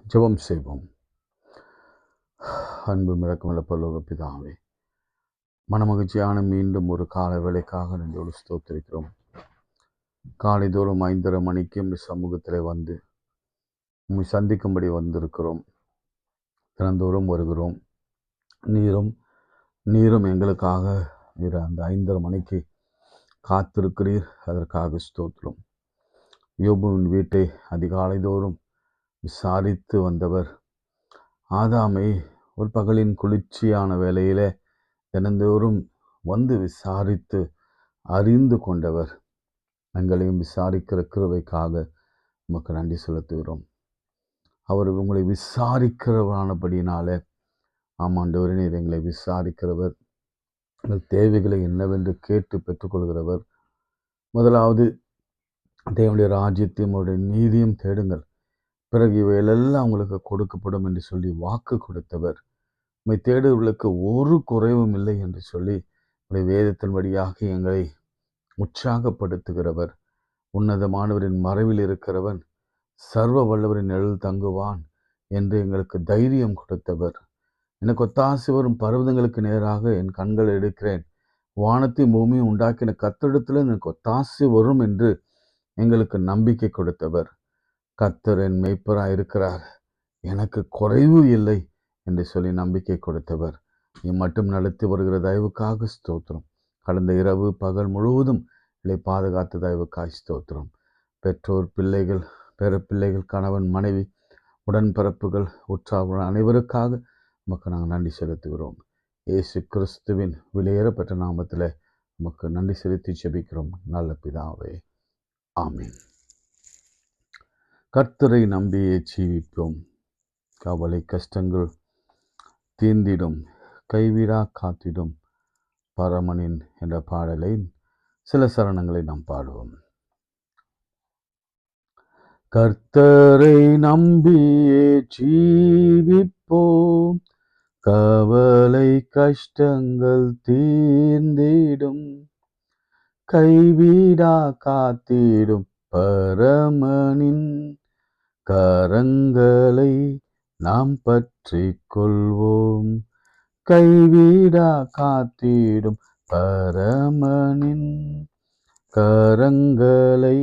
ஜெபம் செய்வோம். அன்பு மிரக்கமுள்ள பரலோக பிதாவே, மனமகிழ்ச்சியான மீண்டும் ஒரு காலை வேளைக்காக நன்றோடு ஸ்தோத்திரிக்கிறோம். காலை தோறும் 5:30 மணிக்கு இந்த சமூகத்தில் வந்து உம்மை சந்திக்கும்படி வந்திருக்கிறோம். தினந்தோறும் வருகிறோம். நீரும் எங்களுக்காக அந்த 5:30 மணிக்கு காத்திருக்கிறீர். அதற்காக ஸ்தோத்திரம். யோபுவின் வீட்டை அதிகாலை தோறும் விசாரித்து வந்தவர், ஆதாமை ஒரு பகலின் குளிர்ச்சியான வேளையிலே தினந்தோறும் வந்து விசாரித்து அறிந்து கொண்டவர். எங்களையும் விசாரிக்கிற கிருபைக்காக உமக்கு நன்றி செலுத்துகிறோம். அவர் உங்களை விசாரிக்கிறவரானபடினாலே, ஆமாண்டவரே, நீர் எங்களை விசாரிக்கிறவர். எங்கள் தேவைகளை என்னவென்று கேட்டு பெற்றுக்கொள்கிறவர். முதலாவது தேவனுடைய ராஜ்யத்தையும் அவருடைய நீதியும் தேடுங்கள், பிறகு இவைகளெல்லாம் உங்களுக்கு கொடுக்கப்படும் என்று சொல்லி வாக்கு கொடுத்தவர். உம்மை தேடுவர்களுக்கு ஒரு குறைவும் இல்லை என்று சொல்லி உடைய வேதத்தின் வழியாக எங்களை உற்சாகப்படுத்துகிறவர். உன்னதமானவரின் மறைவில் இருக்கிறவன் சர்வ வல்லவரின் நிழல் தங்குவான் என்று எங்களுக்கு தைரியம் கொடுத்தவர். எனக்கு ஒத்தாசை வரும் பர்வதங்களுக்கு நேராக என் கண்கள் எடுக்கிறேன், வானத்தையும் பூமியும் உண்டாக்கின கர்த்தரிடத்தில் எனக்கு ஒத்தாசை வரும் என்று எங்களுக்கு நம்பிக்கை கொடுத்தவர். கர்த்தர் என் மேய்ப்பராய் இருக்கிறார், எனக்கு குறைவு இல்லை என்று சொல்லி நம்பிக்கை கொடுத்தவர். மட்டும் நடத்தி வருகிற தயவுக்காக ஸ்தோத்திரம். கடந்த இரவு பகல் முழுவதும் இல்லை பாதுகாத்த தயவுக்காய் ஸ்தோத்திரம். பெற்றோர், பிள்ளைகள், பேரப்பிள்ளைகள், கணவன், மனைவி, உடன்பிறப்புகள், உற்றார் அனைவருக்காக நமக்கு நாங்கள் நன்றி செலுத்துகிறோம். இயேசு கிறிஸ்துவின் விலையேறப்பட்ட நாமத்தில் நமக்கு நன்றி செலுத்தி ஜெபிக்கிறோம் நல்ல பிதாவே, ஆமீன். கர்த்தரை நம்பியே ஜீவிப்போம், கவலை கஷ்டங்கள் தீர்ந்திடும், கைவிடா காத்திடும் பரமனின் என்ற பாடலை சில சரணங்களை நாம் பாடுவோம். கர்த்தரை நம்பியே ஜீவிப்போம், கவலை கஷ்டங்கள் தீர்ந்திடும், கைவிடா காத்திடும் பரமனின் கரங்களை நாம் பற்றி கொள்வோம். கைவிடா காத்திடும் பரமனின் கரங்களை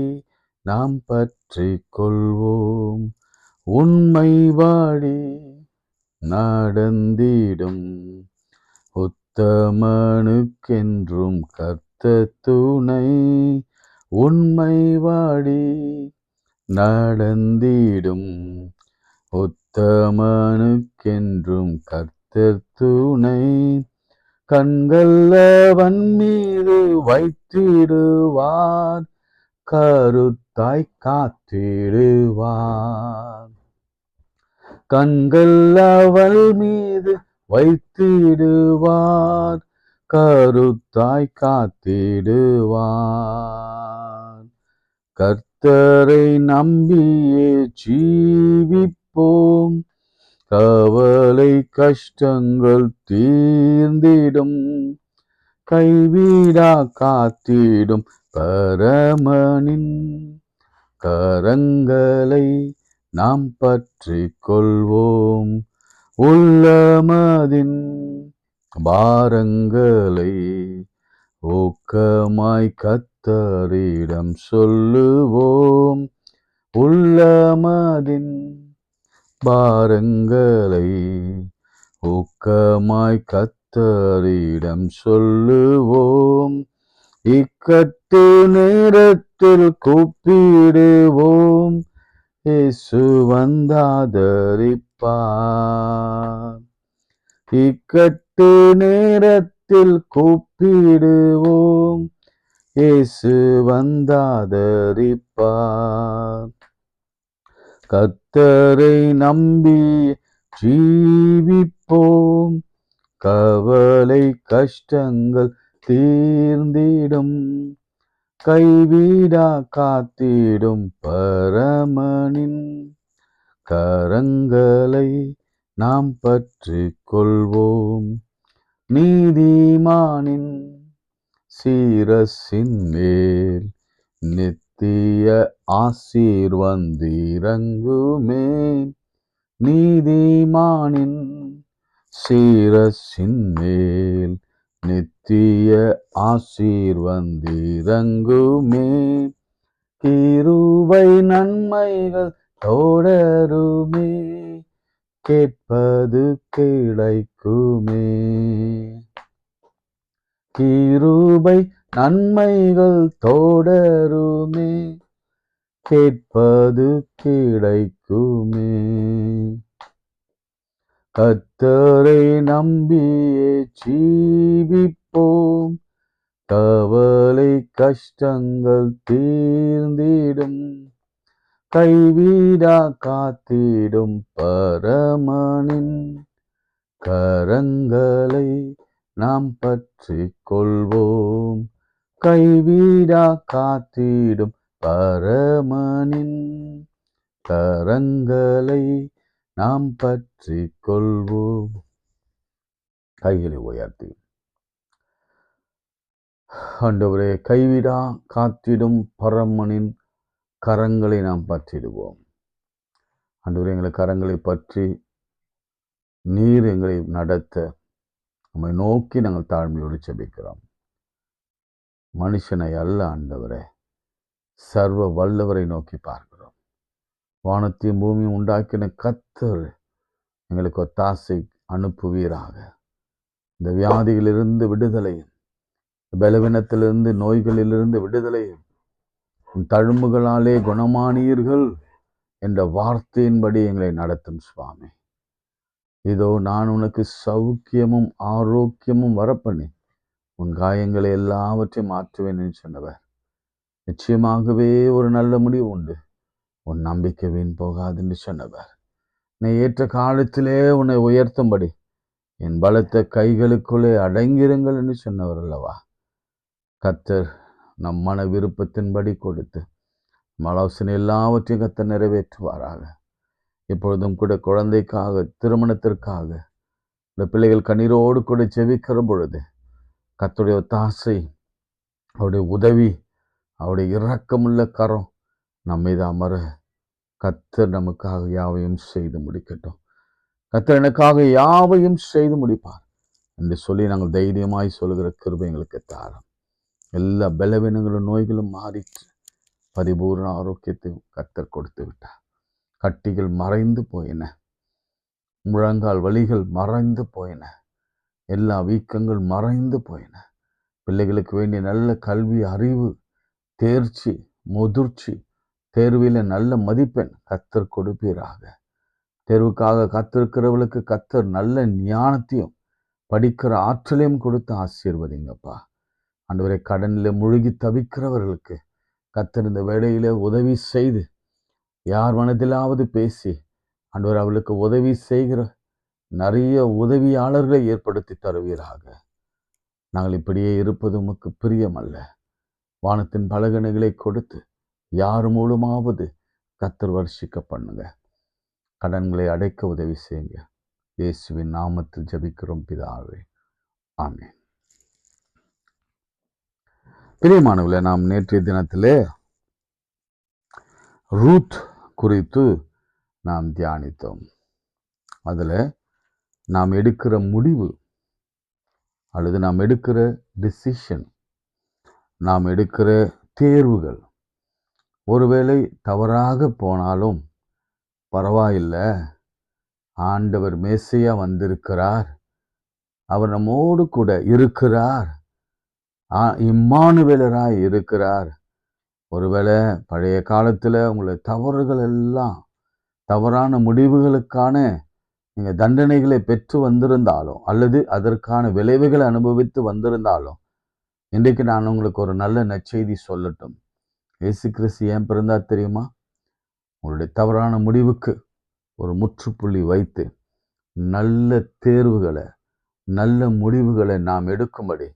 நாம் பற்றி கொள்வோம். உண்மை வாடி நடந்திடும் உத்தமனுக்கென்றும் கர்த்தர் துணை. உண்மை வாடி நடந்திடும் உத்தமனுக்கென்றும் கர்த்தர் துணை. கண்கள் அவன் மீது வைத்திடுவார், கருத்தாய் காத்திடுவார். கண்கள் அவள் மீது வைத்திடுவார், கருத்தாய் காத்திடுவார். கர்த்தரை நம்பியே ஜீவிப்போம், கவலை கஷ்டங்கள் தீர்ந்திடும், கைவிடா காத்திடும் பரமனின் கரங்களை நாம் பற்றி கொள்வோம். உள்ளமதின் பாரங்களை ஊக்கமாய் கர்த்தரிடம் சொல்லுவோம். உள்ளமதின் பாரங்களை ஊக்கமாய் கர்த்தரிடம் சொல்லுவோம். இக்கட்டு நேரத்தில் கூப்பிடுவோம், இயேசு வந்தாதரிப்பார். இக்கட்டு நேரத்தில் கூப்பிடுவோம், இயேசு வந்தாதரிப்பார். கர்த்தரை நம்பி ஜீவிப்போம், கவலை கஷ்டங்கள் தீர்ந்திடும், கைவிடா காத்திடும் பரமனின் கரங்களை நாம் பற்றி கொள்வோம். நீதிமானின் சீரசின் மேல் நித்திய ஆசீர் வந்திறங்குமே, நீதிமானின் சீரசின் மேல் நித்திய ஆசீர்வந்திரங்குமே. கிருபை நன்மைகள் தொடருமே, கேட்பது கிடைக்குமே. கிருபை நன்மைகள் தொடருமே, கேட்பது கிடைக்குமே. கர்த்தரை நம்பியே ஜீவிப்போம், கவலை கஷ்டங்கள் தீர்ந்திடும். கைவிடா காத்திடும் பரமனின் கரங்களை நாம் பற்றி கொள்வோம். கைவிடா காத்திடும் பரமனின் கரங்களை நாம் பற்றி கொள்வோம். கைகளை உயர்த்தி ஆண்டவரே, கைவிடா காத்திடும் பரமனின் கரங்களை நாம் பற்றிடுவோம். ஆண்டவரே, எங்களை கரங்களை பற்றி நீர் எங்களை நடத்த நம்மை நோக்கி நாங்கள் தாழ்மையோடு செபிக்கிறோம். மனுஷனை அல்ல ஆண்டவரே, சர்வ வல்லவரை நோக்கி பார்க்கிறோம். வானத்தையும் பூமியும் உண்டாக்கின கர்த்தர் எங்களுக்கு ஒத்தாசை அனுப்புவீராக. இந்த வியாதிகளிலிருந்து விடுதலையும், பலவீனத்திலிருந்து நோய்களிலிருந்து விடுதலையும், தழும்புகளாலே குணமானீர்கள் என்ற வார்த்தையின்படி எங்களை நடத்தும் சுவாமி. இதோ நான் உனக்கு சௌக்கியமும் ஆரோக்கியமும் வரப்பண்ணி உன் காயங்களை எல்லாவற்றையும் மாற்றுவேன் என்று சொன்னவர். நிச்சயமாகவே ஒரு நல்ல முடிவு உண்டு. உன் நம்பிக்கை வீண் போகாது என்று சொன்னவர். நீ ஏற்ற காலத்திலே உன்னை உயர்த்தும்படி என் பலத்த கைகளுக்குள்ளே அடங்கிருங்கள் என்று சொன்னவர் அல்லவா. கர்த்தர் நம் மன விருப்பத்தின்படி கொடுத்து ஆலோசனை எல்லாவற்றையும் கர்த்தர் நிறைவேற்றுவாராக. இப்பொழுதும் கூட குழந்தைக்காக, திருமணத்திற்காக இந்த பிள்ளைகள் கண்ணீரோடு கூட ஜெபிக்கிற பொழுது கர்த்தருடைய ஒத்தாசை, அவருடைய உதவி, அவருடைய இரக்கமுள்ள கரம் நம் மீது அமர கர்த்தர் நமக்காக யாவையும் செய்து முடிக்கட்டும். கர்த்தர் எனக்காக யாவையும் செய்து முடிப்பார் என்று சொல்லி நாங்கள் தைரியமாய் சொல்கிற கிருபை எங்களுக்கு தாரும். எல்லா பலவீனங்களும் நோய்களும் மாறிற்று. பரிபூர்ண ஆரோக்கியத்தையும் கர்த்தர் கொடுத்து விட்டார். கட்டிகள் மறைந்து போயின, முழங்கால் வலிகள் மறைந்து போயின, எல்லா வீக்கங்கள் மறைந்து போயின. பிள்ளைகளுக்கு வேண்டிய நல்ல கல்வி, அறிவு, தேர்ச்சி, முதிர்ச்சி, தேர்வில் நல்ல மதிப்பெண் கர்த்தர் கொடுப்பீராக. தேர்வுக்காக காத்திருக்கிறவர்களுக்கு கர்த்தர் நல்ல ஞானத்தையும் படிக்கிற ஆற்றலையும் கொடுத்து ஆசீர்வதிங்கப்பா. ஆண்டவரே, கடனில் மூழ்கி தவிக்கிறவர்களுக்கு கர்த்தர் இந்த வேளையிலே உதவி செய்து, யார் மனதிலாவது பேசி ஆண்டவர் அவளுக்கு உதவி செய்கிற நிறைய உதவியாளர்களை ஏற்படுத்தி தருவீராக. நாங்கள் இப்படியே இருப்பது உமக்கு பிரியமல்ல. வானத்தின் பலகணிகளை கொடுத்து யார் மூலமாவது கர்த்தர் வர்ஷிக்க பண்ணுங்க. கடன்களை அடைக்க உதவி செய்யுங்க. இயேசுவின் நாமத்தில் ஜெபிக்கிறோம் பிதாவே, ஆமென். பிரியமானவர்களே, நாம் நேற்றைய தினத்திலே ரூத் குறித்து நாம் தியானித்தோம். அதில் நாம் எடுக்கிற முடிவு அல்லது நாம் எடுக்கிற டிசிஷன், நாம் எடுக்கிற தேர்வுகள் ஒருவேளை தவறாக போனாலும் பரவாயில்லை, ஆண்டவர் மேசையா வந்திருக்கிறார், அவர் நம்மோடு கூட இருக்கிறார், இம்மானுவேலராய் இருக்கிறார். ஒருவேளை பழைய காலத்தில் உங்களை தவறுகள் எல்லாம், தவறான முடிவுகளுக்கான நீங்கள் தண்டனைகளை பெற்று வந்திருந்தாலும் அல்லது அதற்கான விளைவுகளை அனுபவித்து வந்திருந்தாலும், இன்றைக்கு நான் உங்களுக்கு ஒரு நல்ல நற்செய்தி சொல்லட்டும். இயேசு கிறிஸ்து ஏன் பிறந்தார் தெரியுமா? உங்களுடைய தவறான முடிவுக்கு ஒரு முற்றுப்புள்ளி வைத்து நல்ல தேர்வுகளை, நல்ல முடிவுகளை நாம் எடுக்கும்படி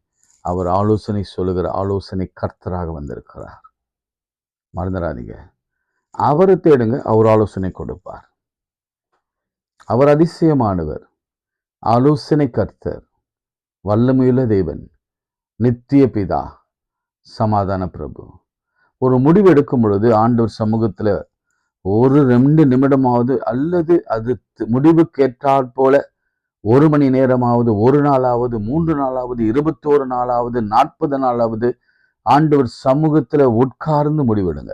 அவர் ஆலோசனை சொல்லுகிற ஆலோசனை கர்த்தராக வந்திருக்கிறார். மறந்துடாதீங்க. அவரை தேடுங்க, அவர் ஆலோசனை கொடுப்பார். அவர் அதிசயமானவர், ஆலோசனை கர்த்தர், வல்லமையுள்ள தேவன், நித்திய பிதா, சமாதான பிரபு. ஒரு முடிவு எடுக்கும் பொழுது ஆண்டவர் சமூகத்தில் ஒரு 2 நிமிடமாவது அல்லது அது முடிவுக்கு ஏற்றாற் போல 1 மணி நேரமாவது, 1 நாளாவது, 3 நாளாவது, 21 நாளாவது, 40 நாளாவது ஆண்டவர் சமூகத்துல உட்கார்ந்து முடிவெடுங்க.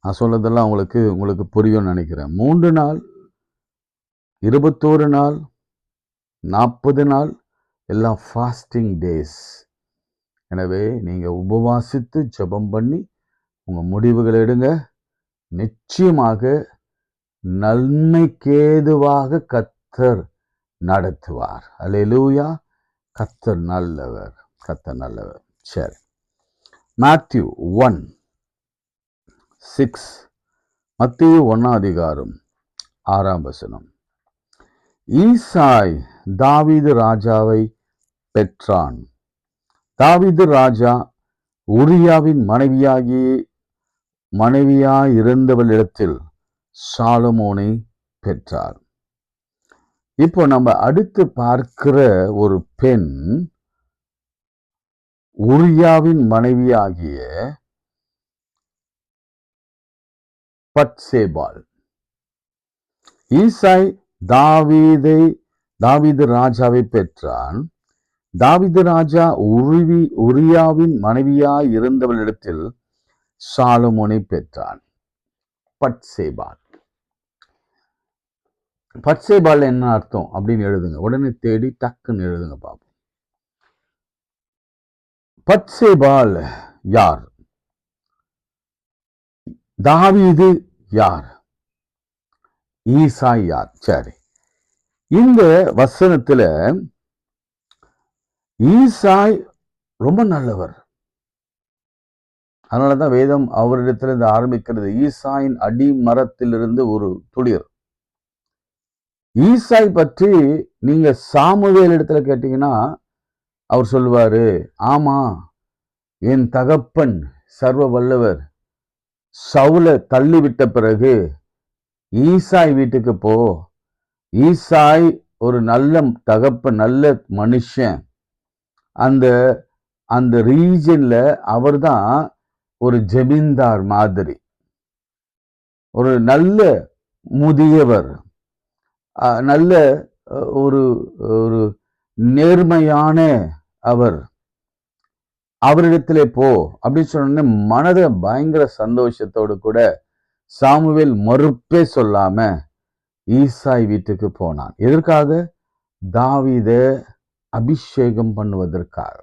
நான் சொல்றதெல்லாம் உங்களுக்கு புரியும்னு நினைக்கிறேன். 3 நாள், 21 நாள், 40 நாள் எல்லாம் ஃபாஸ்டிங் டேஸ். எனவே நீங்க உபவாசித்து ஜெபம் பண்ணி உங்க முடிவுகளை எடுங்க. நிச்சயமாக நன்மைக்கேதுவாக கர்த்தர் நடத்துவார். அல்லேலூயா. கர்த்தர் நல்லவர், கர்த்தர் நல்லவர். சரி, மேத்யூ 1:6. மத்தேயு 1ஆம் அதிகாரம் 6ஆம் வசனம். ஈசாய் தாவீது ராஜாவை பெற்றான். தாவீது ராஜா உரியாவின் மனைவியாயிருந்தவளிடத்தில் சாலமோனை பெற்றார். இப்போ நம்ம அடுத்து பார்க்கிற ஒரு பெண் உரியாவின் மனைவியாகிய பத்சேபாள். ஈசாய் தாவீது ராஜாவை பெற்றான். தாவீது ராஜா உரியாவின் மனைவியாய் இருந்தவளிடத்தில் சாலமோனை பெற்றான். பத்சேபாள். பத்சேபாள் என்ன அர்த்தம் அப்படின்னு எழுதுங்க. உடனே தேடி டக்குன்னு எழுதுங்க பாப்போம். பத்சேபாள் யார்? தாவீது யார்? ஈசாய் யார்? சரி, இந்த வசனத்துல ஈசாய் ரொம்ப நல்லவர். அதனாலதான் வேதம் அவரிடத்திலிருந்து ஆரம்பிக்கிறது. ஈசாயின் அடிமரத்திலிருந்து ஒரு துளிர். ஈசாய் பற்றி நீங்க சாமுவேல் இடத்துல கேட்டீங்கன்னா அவர் சொல்லுவாரு, ஆமா, என் தகப்பன் சர்வ வல்லவர் சவுலை தள்ளிவிட்ட பிறகு ஈசாய் வீட்டுக்கு போ. ஈசாய் ஒரு நல்ல தகப்பன், நல்ல மனுஷன். அந்த ரீஜன்ல அவர் தான் ஒரு ஜமீன்தார் மாதிரி, ஒரு நல்ல முதியவர், நல்ல ஒரு ஒரு நேர்மையான அவர். அவரிடத்திலே போ அப்படின்னு சொன்ன மனதை பயங்கர சந்தோஷத்தோடு கூட சாமுவேல் மறுப்பே சொல்லாம ஈசாய் வீட்டுக்கு போனான். எதற்காக? தாவீதை அபிஷேகம் பண்ணுவதற்காக.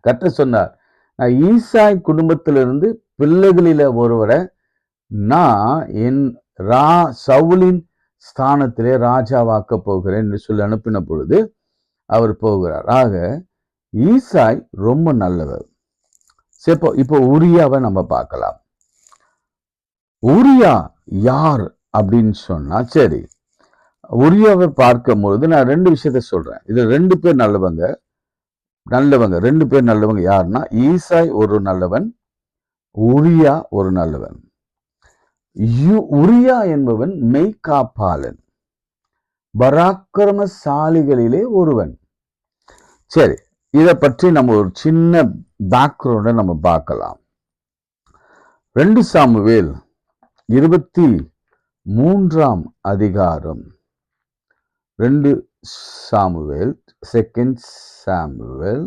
கர்த்தர் சொன்னார், நான் ஈசாய் குடும்பத்திலிருந்து பிள்ளைகளில ஒருவரை நான் என் சவுலின் ஸ்தானத்திலே ராஜாவாக்க போகிறேன் என்று சொல்லி அனுப்பின பொழுது அவர் போகிறார். ஆக ஈசாய் ரொம்ப நல்லவர். இப்போ உரியாவை நம்ம பார்க்கலாம். உரியா யார் அப்படின்னு சொன்னா, சரி, உரியாவை பார்க்கும் பொழுது நான் 2 விஷயத்த சொல்றேன். இது 2 பேர் நல்லவங்க. 2 பேர் நல்லவங்க. யாருன்னா, ஈசாய் ஒரு நல்லவன், உரியா ஒரு நல்லவன். உரியா என்பவன் மெய்காப்பாளன், பராக்கிரமசாலிகளிலே ஒருவன். சரி, இதை பற்றி நம்ம ஒரு சின்ன பேக்ரவுண்டை நம்ம பார்க்கலாம். 2 சாமுவேல் 23ஆம் அதிகாரம். 2 சாமுவேல் 2 சாமுவேல்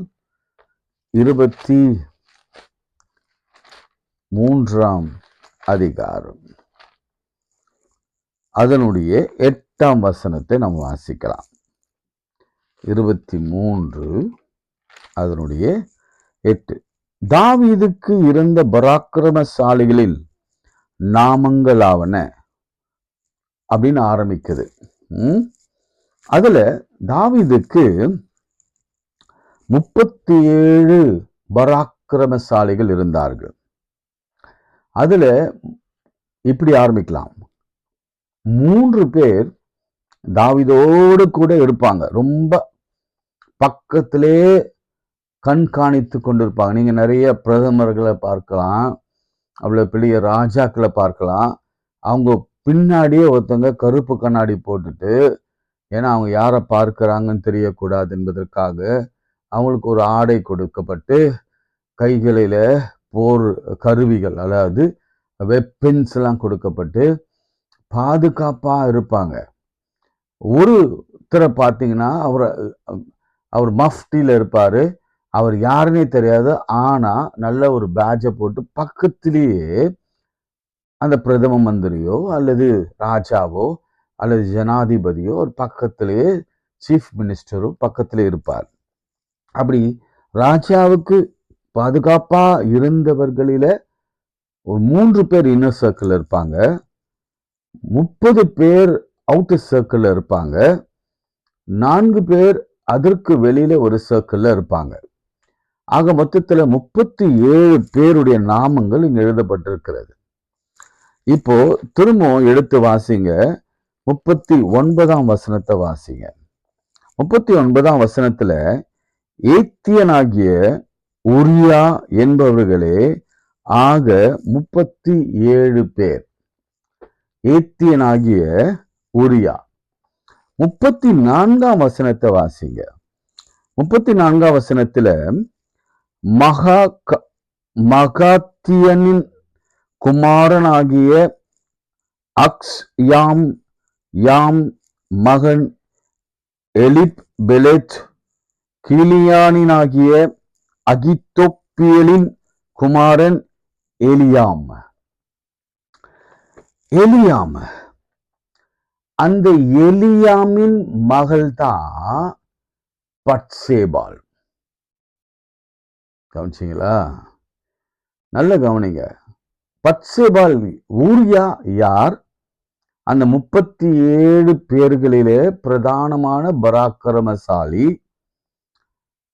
23ஆம் அதிகாரம். அதனுடைய 8ஆம் வசனத்தை நம்ம வாசிக்கலாம். 23 அதனுடைய 8. தாவீதுக்கு இருந்த பராக்கிரமசாலிகளில் நாமங்களாவன அப்படின்னு ஆரம்பிக்குது. அதுல தாவீதுக்கு 37 பராக்கிரமசாலிகள் இருந்தார்கள். அதுல இப்படி ஆரம்பிக்கலாம். 3 பேர் தாவீதோடு கூட இருப்பாங்க, ரொம்ப பக்கத்திலே கண்காணித்து கொண்டிருப்பாங்க. நீங்க நிறைய பிரதமர்களை பார்க்கலாம், அவ்வளவு பெரிய ராஜாக்களை பார்க்கலாம். அவங்க பின்னாடியே ஒருத்தங்க கருப்பு கண்ணாடி போட்டுட்டு, ஏன்னா அவங்க யாரை பார்க்கிறாங்கன்னு தெரியக்கூடாது என்பதற்காக அவங்களுக்கு ஒரு ஆடை கொடுக்கப்பட்டு கைகளில போர் கருவிகள், அதாவது வெப்பன்ஸ் எல்லாம் கொடுக்கப்பட்டு பாதுகாப்பா இருப்பாங்க. ஒருத்தரை பார்த்தீங்கன்னா அவர் மஃப்டியில் இருப்பாரு, அவர் யாருன்னே தெரியாது. ஆனா நல்ல ஒரு பேட்சை போட்டு பக்கத்திலேயே அந்த பிரதம மந்திரியோ அல்லது ராஜாவோ அல்லது ஜனாதிபதியோ ஒரு பக்கத்திலேயே சீஃப் மினிஸ்டரும் பக்கத்திலே இருப்பார். அப்படி ராஜாவுக்கு பாதுகாப்பா இருந்தவர்களில ஒரு 3 பேர் இன்னர் சர்க்கிள் இருப்பாங்க, 30 பேர் அவுட்டர் சர்க்கிள் இருப்பாங்க, 4 பேர் அதற்கு வெளியில ஒரு சர்க்கிள்ல இருப்பாங்க. ஆக மொத்தத்துல 37 பேருடைய நாமங்கள் இங்க எழுதப்பட்டிருக்கிறது. இப்போ திரும்பவும் எடுத்து வாசிங்க, 39ஆம் வசனத்தை வாசிங்க. 39ஆம் வசனத்துல ஏத்தியனாகிய உரியா என்பவர்களே ஆக 37 பேர். ஏத்தியனாகிய உரியா. 34ஆம் வசனத்தை வாசிங்க. 34ஆம் வசனத்துல மகாத்தியனின் குமாரனாகிய அக்ஸ் யாம் மகன் எலிப் பெலெத் கீலியானினாகிய அகித்தோப்பியலின் குமாரன் எலியாம். அந்த எலியாமின் மகள் தான் பட்சேபாள். கவனிச்சிங்களா? நல்ல கவனிங்க. பட்சேபாள் ஊரியா யார்? அந்த 37 பேர்களிலே பிரதானமான பராக்கிரமசாலி.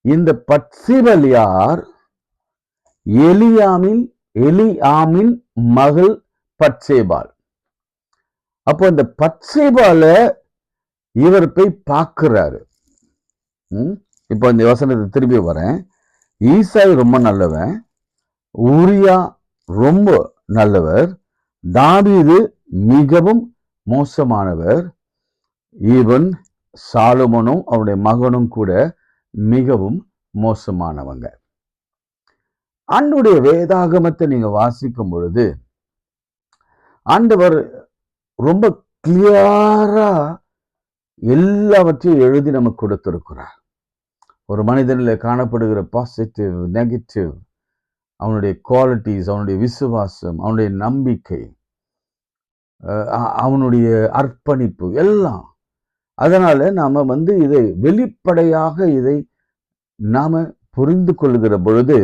இந்த பட்சேபாள் யார்? எலியாமின் மகள் பட்சேபாள். அப்போ இந்த பட்சேபால இவர் போய் பார்க்கிறாரு. இப்போ இந்த வசனத்தை திரும்பி வரேன். ஈசாய் ரொம்ப நல்லவன், ஊரியா ரொம்ப நல்லவர், தாவீது மிகவும் மோசமானவர், ஈவன் சாலமோனும் அவருடைய மகனும் கூட மிகவும் மோசமானவங்க. ஆண்டவருடைய வேதாகமத்தை நீங்க வாசிக்கும் பொழுது ஆண்டவர் ரொம்ப கிளியரா எல்லாவற்றையும் எழுதி நமக்கு கொடுத்திருக்கிறார். ஒரு மனிதனில் காணப்படுகிற பாசிட்டிவ், நெகட்டிவ், அவனுடைய குவாலிட்டிஸ், அவனுடைய விசுவாசம், அவனுடைய நம்பிக்கை, அவனுடைய அர்ப்பணிப்பு எல்லாம். அதனால நாம இதை வெளிப்படையாக இதை நாம புரிந்து கொள்கிற பொழுது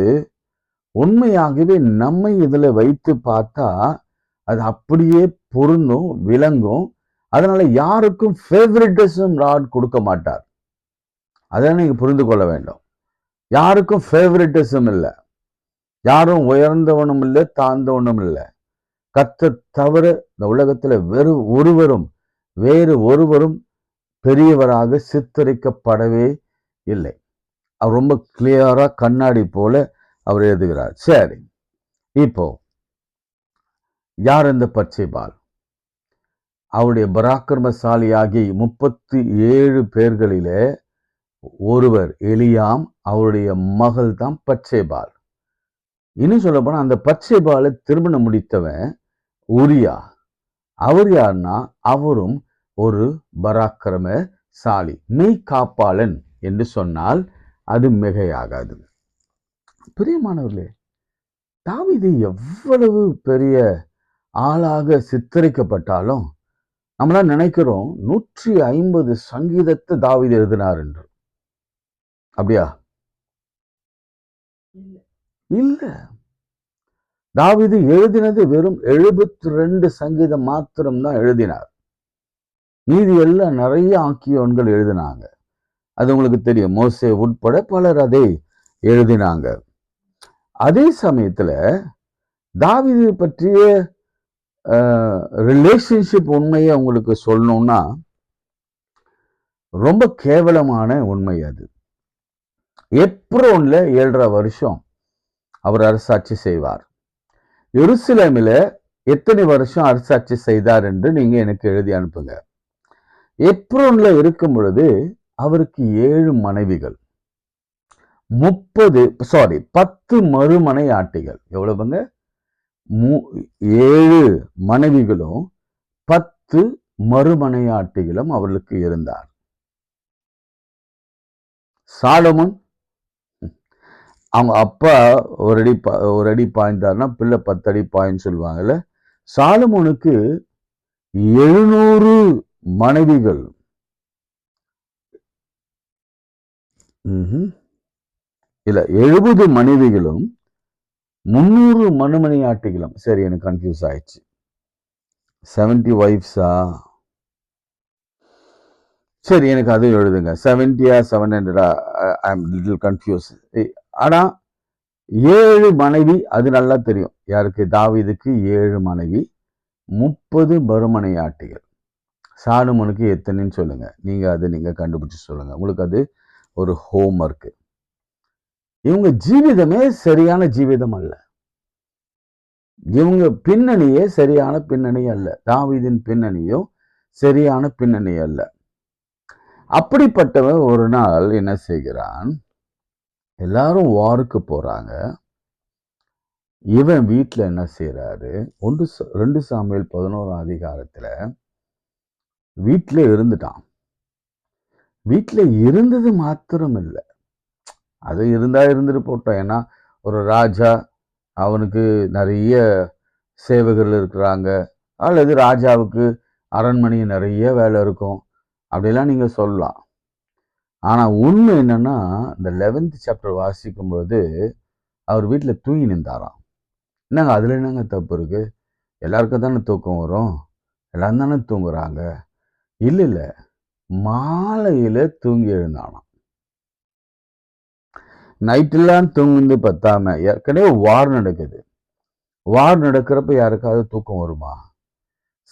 உண்மையாகவே நம்மை இதுல வைத்து பார்த்தா அது அப்படியே பொருந்தும், விளங்கும். அதனால யாருக்கும் ஃபேவரட்டிசம் ராட் கொடுக்க மாட்டார். அதை நீங்க புரிந்து கொள்ள வேண்டும். யாருக்கும் ஃபேவரட்டிசம் இல்லை. யாரும் உயர்ந்தவனும் இல்லை, தாழ்ந்தவனும் இல்லை. கர்த்தர் தவிர இந்த உலகத்துல வேறு ஒருவரும் பெரியவராக சித்தரிக்கப்படவே இல்லை. அவர் ரொம்ப கிளியரா கண்ணாடி போல அவர் எழுதுகிறார். சரி, இப்போ யார் இந்த பட்சேபாள்? அவருடைய பராக்கிரமசாலியாகி 37 பேர்களிலே ஒருவர் எலியாம், அவருடைய மகள் தான் பட்சேபாள். இன்னும் சொல்ல போனா அந்த பட்சேபாளை திருமணம் முடித்தவன் உரியா. அவர் யாருன்னா அவரும் ஒரு பராக்கிரமசாலி, மெய் காப்பாளன் என்று சொன்னால் அது மிகையாகாது. பிரியமானவர்களே, தாவீது எவ்வளவு பெரிய ஆளாக சித்தரிக்கப்பட்டாலும் நம்மளாம் நினைக்கிறோம் 150 சங்கீதத்தை தாவீது எழுதினார் என்று. அப்படியா? இல்ல. தாவீது எழுதினது வெறும் 72 சங்கீதம் மாத்திரம்தான் எழுதினார். மீதி எல்லாம் நிறைய ஆக்கியோன்கள் எழுதினாங்க. அது உங்களுக்கு தெரியும், மோசே உட்பட பலர் அதை எழுதினாங்க. அதே சமயத்துல தாவீது பற்றிய ரிலேஷன்ஷிப் உண்மையை உங்களுக்கு சொல்லணும்னா ரொம்ப கேவலமான உண்மை அது. எப்ரோன்ல 7.5 வருஷம் அவர் அரசாட்சி செய்வார். எருசலேமில் எத்தனை வருஷம் அரசாட்சி செய்தார் என்று நீங்க எனக்கு எழுதி அனுப்புங்க. எப்ரோன்ல இருக்கும் பொழுது அவருக்கு 7 மனைவிகள், 10 மறுமனை ஆட்டிகள். எவ்வளவுங்க? 7 மனைவிகளும் 10 மறுமனையாட்டிகளும் அவர்களுக்கு இருந்தார். சாலமோன் அவங்க அப்பா ஒரு அடி பாய்ந்தார்னா பிள்ளை 10 அடி பாயின்னு சொல்லுவாங்கல்ல. சாலமோனுக்கு 700 மனைவிகள். இல்ல 70 மனைவிகளும் 300 மறுமனையாட்டிகளும். சரி, எனக்கு கன்ஃபியூஸ் ஆயிடுச்சு. 70 வைஃப்ஸா? சரி, எனக்கு அது எழுதுங்க. 70 700? I am little confuse. ஆனா 7 மனைவி, அது நல்லா தெரியும். யாருக்கு? தாவீதுக்கு 7 மனைவி, 30 மறுமனையாட்டிகள். சாலமோனுக்கு எத்தனைன்னு சொல்லுங்க. நீங்க கண்டுபிடிச்சு சொல்லுங்க. உங்களுக்கு அது ஒரு ஹோம்வொர்க். இவங்க ஜீவிதமே சரியான ஜீவிதம் அல்ல. இவங்க பின்னணியே சரியான பின்னணி அல்ல. தாவீதின் பின்னணியும் சரியான பின்னணி அல்ல. அப்படிப்பட்டவன் ஒரு நாள் என்ன செய்கிறான்? எல்லாரும் வாருக்கு போறாங்க. இவன் வீட்டுல என்ன செய்யறாரு? 2 சாமுவேல் 11ஆம் அதிகாரத்துல வீட்டுல இருந்துட்டான். வீட்டுல இருந்தது மாத்திரம் இல்லை, அது இருந்தா இருந்துட்டு போட்டோம். ஏன்னா ஒரு ராஜா, அவனுக்கு நிறைய சேவகர்கள் இருக்கிறாங்க, அல்லது ராஜாவுக்கு அரண்மனை நிறைய வேலை இருக்கும், அப்படிலாம் நீங்க சொல்லலாம். ஆனா உண்மை என்னன்னா, இந்த 11th சாப்டர் வாசிக்கும் பொழுது அவர் வீட்டில் தூங்கி நின்றாராம். என்னங்க அதுல என்னங்க தப்பு இருக்கு? எல்லாருக்கும் தானே தூக்கம் வரும், எல்லாரும் தானே தூங்குறாங்க. இல்ல, மாலையில தூங்கி எழுந்தானாம். நைட்டெல்லாம் தூங்குந்து பத்தாம, ஏற்கனவே வார் நடக்குது. வார் நடக்கிறப்ப யாருக்காவது தூக்கம் வருமா?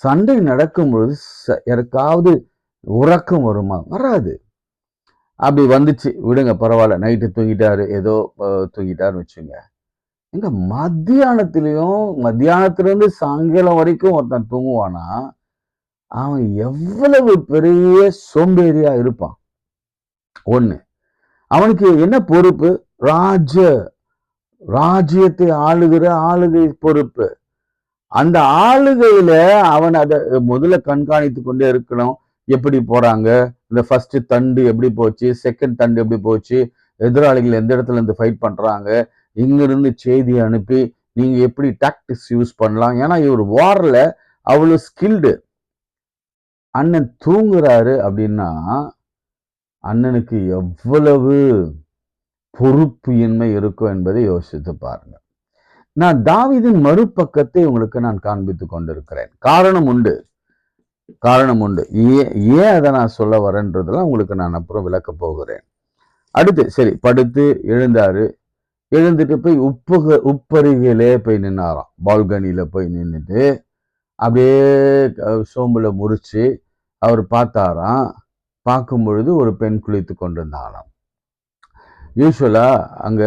சண்டை நடக்கும் பொழுது யாருக்காவது உறக்கம் வருமா? வராது. அப்படி வந்துச்சு, விடுங்க பரவாயில்ல, நைட்டு தூங்கிட்டாரு, ஏதோ தூங்கிட்டாருன்னு வச்சுங்க. எங்க மத்தியானத்திலிருந்து சாயங்காலம் வரைக்கும் ஒருத்தன் தூங்குவானா, அவன் எவ்வளவு பெரிய சோம்பேறியா இருப்பான். ஒண்ணு, அவனுக்கு என்ன பொறுப்பு? ராஜ்யத்தை ஆளுகை பொறுப்பு. அந்த ஆளுகையில அவன் அதை முதல்ல கண்காணித்து கொண்டே இருக்கணும். எப்படி போறாங்க, இந்த ஃபர்ஸ்ட் தண்டு எப்படி போச்சு, செகண்ட் தண்டு எப்படி போச்சு, எதிராளிகள் எந்த இடத்துல இருந்து ஃபைட் பண்றாங்க, இங்கிருந்து செய்தி அனுப்பி நீங்க எப்படி டாக்டிக்ஸ் யூஸ் பண்ணலாம். ஏன்னா இவர் வார்ல அவ்வளவு ஸ்கில்டு. அண்ணன் தூங்குறாரு அப்படின்னா அண்ணனுக்கு எவ்வளவு பொறுப்பு இன்மை இருக்கும் என்பதை யோசித்து பாருங்க. நான் தாவீதின் மறுபக்கத்தை உங்களுக்கு நான் காண்பித்து கொண்டிருக்கிறேன். காரணம் உண்டு. ஏன் அதை நான் சொல்ல வரேன்றதெல்லாம் உங்களுக்கு நான் அப்புறம் விளக்க போகிறேன். அடுத்து சரி, படுத்து எழுந்தாரு. எழுந்துட்டு போய் உப்பருகிலே போய் நின்னாராம். பால்கனியில போய் நின்றுட்டு அப்படியே சோம்புல முறிச்சு அவர் பார்த்தாராம். பார்க்கும் பொழுது ஒரு பெண் குளித்து கொண்டிருந்தாராம். யூஸ்வலா அங்க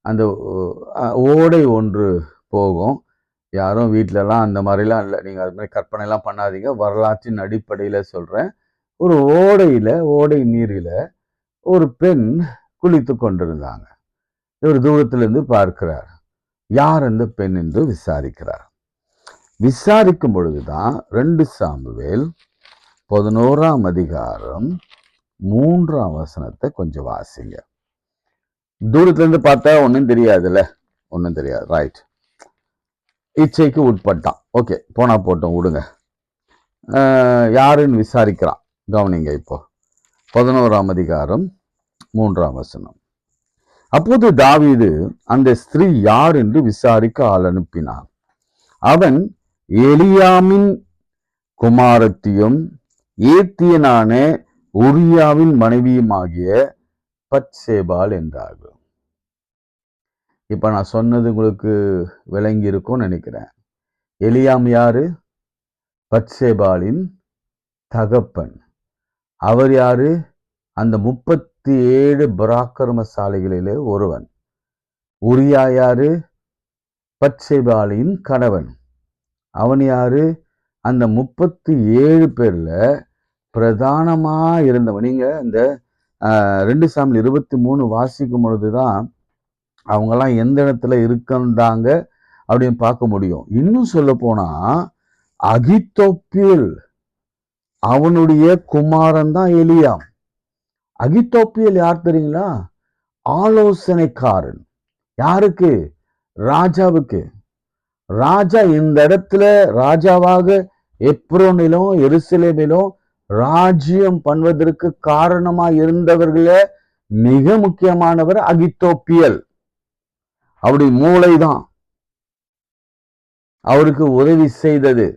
அந்த ஓடை ஒன்று போகும். யாரும் வீட்டிலலாம் அந்த மாதிரிலாம் இல்லை, நீங்கள் அது மாதிரி கற்பனைலாம் பண்ணாதீங்க. வரலாற்றின் அடிப்படையில் சொல்கிறேன். ஒரு ஓடை நீரில் ஒரு பெண் குளித்து கொண்டிருந்தாங்க. இவர் தூரத்திலிருந்து பார்க்கிறார். யார் அந்த பெண் என்று விசாரிக்கிறார். விசாரிக்கும் பொழுதுதான் 2 சாமுவேல் 11ஆம் அதிகாரம் 3ஆம் வசனத்தை கொஞ்சம் வாசிங்க. தூரத்துல இருந்து பார்த்தா ஒன்றும் தெரியாதுல்ல, ஒன்றும் தெரியாது. ரைட், இச்சைக்கு உட்பட்டான். ஓகே, போனா போட்டோம், விடுங்க. யாருன்னு விசாரிக்கிறான். கவனிங்க. இப்போ 11ஆம் அதிகாரம் 3ஆம் வசனம். அப்போது தாவீது அந்த ஸ்திரீ யார் என்று விசாரிக்க ஆள் அனுப்பினான். அவன் எலியாமின் குமாரத்தியும் ஏத்தியனான உரியாவின் மனைவியுமாகிய பத்சேபாள் என்றார்கள். இப்ப நான் சொன்னது உங்களுக்கு விளங்கி இருக்கும்னு நினைக்கிறேன். எலியாம் யாரு? பத்சேபாளின் தகப்பன். அவர் யாரு? அந்த 37 பராக்கிரமசாலிகளிலே ஒருவன். உரியா யாரு? பத்சேபாளின் கணவன். அவன் யாரு? அந்த 37 பேர்ல பிரதானமா இருந்தவன். நீங்க இந்த 2 சாமுவேல் 23 வாசிக்கும் பொழுதுதான் அவங்கெல்லாம் எந்த இடத்துல இருந்தாங்க, அப்படின்னு பார்க்க முடியும். இன்னும் சொல்ல போனா அகித்தோப்பியல் அவனுடைய குமாரன் தான் எலியாம். அகித்தோப்பியல் யார் தெரியுங்களா? ஆலோசனைக்காரன். யாருக்கு? ராஜாவுக்கு. ராஜா இந்த இடத்துல ராஜாவாக எப்ரோனிலும் எருசலேமிலும் ராஜ்யம் பண்ணுவதற்கு காரணமா இருந்தவர்களே மிக முக்கியமானவர் அகித்தோப்பியல். அவருடைய மூளைதான் அவருக்கு உதவி செய்தது.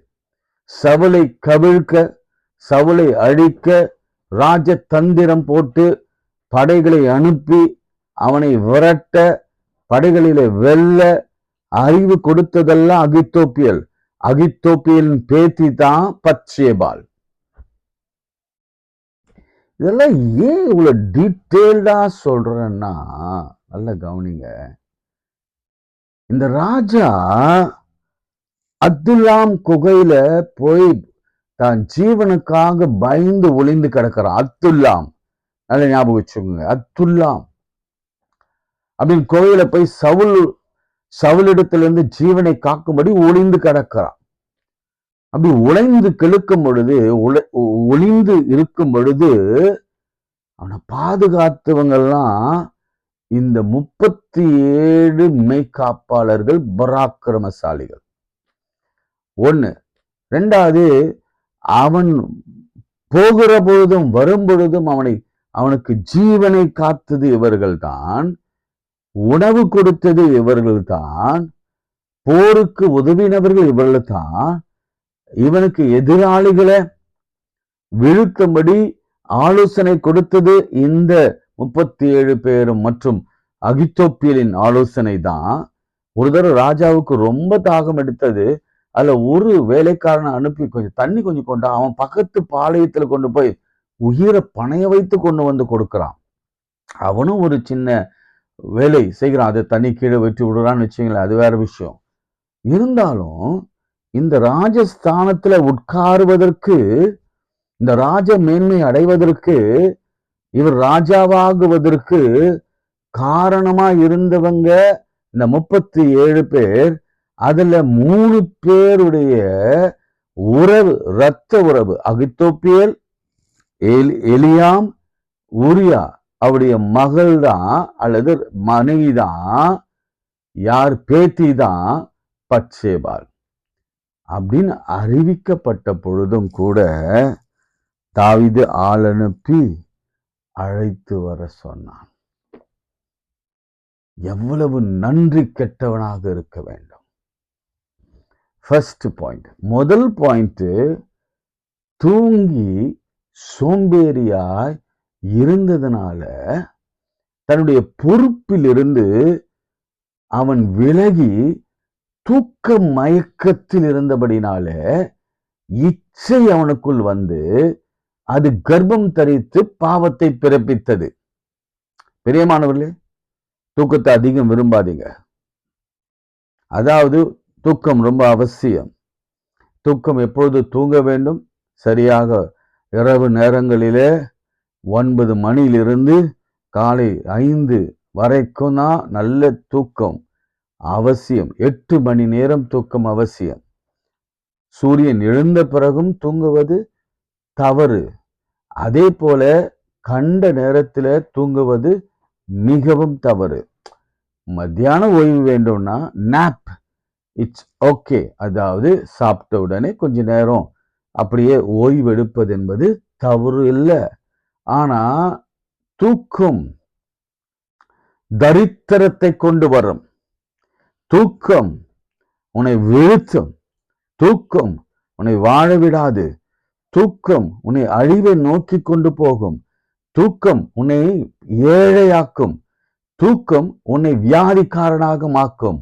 சவுலை கவிழ்க்க, சவுலை அழிக்க ராஜதந்திரம் போட்டு படைகளை அனுப்பி அவனை விரட்ட, படைகளிலே வெல்ல அறிவு கொடுத்ததெல்லாம் அகித்தோப்பியல். அகித்தோப்பியலின் பேத்தி தான் பத்சேபாள். இதெல்லாம் ஏன் இவ்வளவு டீட்டெயில்டா சொல்றேன்னா, நல்ல கவனிங்க. இந்த ராஜா அத்துல்லாம் குகையில போய் தான் ஜீவனுக்காக பயந்து ஒளிந்து கிடக்கிறான். அத்துல்லாம், நல்ல ஞாபகம் வச்சுக்கோங்க, அத்துல்லாம் அப்படின்னு குகையில போய் சவுலிடத்திலிருந்து ஜீவனை காக்கும்படி ஒளிந்து கிடக்கிறான். அப்படி உழைந்து கிழக்கும் பொழுது, ஒளிந்து இருக்கும் பொழுது அவனை பாதுகாத்தவங்கெல்லாம் இந்த 37 மெய்காப்பாளர்கள் பராக்கிரமசாலிகள். ஒண்ணு. ரெண்டாவது, அவன் போகிற பொழுதும் வரும் பொழுதும் அவனுக்கு ஜீவனை காத்தது இவர்கள்தான், உணவு கொடுத்தது இவர்கள்தான், போருக்கு உதவினவர்கள் இவர்கள்தான், இவனுக்கு எதிராளிகளை வீழ்த்தும்படி ஆலோசனை கொடுத்தது இந்த 37 பேரும் மற்றும் அகித்தோப்பியலின் ஆலோசனை தான். ஒரு தடவை ராஜாவுக்கு ரொம்ப தாகம் எடுத்தது. அதுல ஒரு வேலைக்காரனை அனுப்பி கொஞ்சம் தண்ணி கொஞ்சம் கொண்டா, அவன் பக்கத்து பாளையத்துல கொண்டு போய் உயிரை பணைய வைத்து கொண்டு வந்து கொடுக்குறான். அவனும் ஒரு சின்ன வேலை செய்கிறான், அதை தண்ணி கீழே வெட்டி விடுறான்னு வச்சுங்களேன், அது வேற விஷயம். இருந்தாலும் இந்த ராஜஸ்தானத்துல உட்காருவதற்கு, இந்த ராஜ மேன்மை அடைவதற்கு, இவர் ராஜாவாகுவதற்கு காரணமா இருந்தவங்க இந்த 37 பேர். அதுல 3 பேருடைய உறவு, இரத்த உறவு, அகித்தோப்பியல், எலியாம், ஊரியா அவருடைய மகள் தான் அல்லது மனைவி தான். யார்? பேத்தி தான் பத்சேபாள். அப்படின்னு அறிவிக்கப்பட்ட பொழுதும் கூட தாவீது ஆள் அனுப்பி அழைத்து வர சொன்னான். எவ்வளவு நன்றி கெட்டவனாக இருக்க வேண்டும். ஃபர்ஸ்ட் பாயிண்ட், முதல் பாயிண்ட், தூங்கி சோம்பேறியாய் இருந்ததுனால, தன்னுடைய பொறுப்பில் இருந்து அவன் விலகி தூக்க மயக்கத்தில் இருந்தபடினால இச்சை அவனுக்குள் வந்து அது கர்ப்பம் தரித்து பாவத்தை பிறப்பித்தது. பிரியமானவர்களே, தூக்கத்தை அதிகம் விரும்பாதீங்க. அதாவது தூக்கம் ரொம்ப அவசியம். தூக்கம் எப்பொழுது தூங்க வேண்டும்? சரியாக இரவு நேரங்களிலே 9 மணியிலிருந்து காலை 5 வரைக்கும் தான் நல்ல தூக்கம் அவசியம். 8 மணி நேரம் தூக்கம் அவசியம். சூரியன் எழுந்த பிறகும் தூங்குவது தவறு. அதே போல கண்ட நேரத்துல தூங்குவது மிகவும் தவறு. மத்தியான ஓய்வு வேண்டும்னா நாப், இட்ஸ் ஓகே. அதாவது சாப்பிட்ட உடனே கொஞ்ச நேரம் அப்படியே ஓய்வு எடுப்பது என்பது தவறு இல்லை. ஆனா தூக்கம் தரித்திரத்தை கொண்டு வரும். தூக்கம் உன்னை வீழ்த்தும். தூக்கம் உன்னை வாழ விடாது. தூக்கம் உன்னை அழிவை நோக்கி கொண்டு போகும். தூக்கம் உன்னை ஏழையாக்கும். தூக்கம் உன்னை வியாதிக்காரனாக மாக்கும்.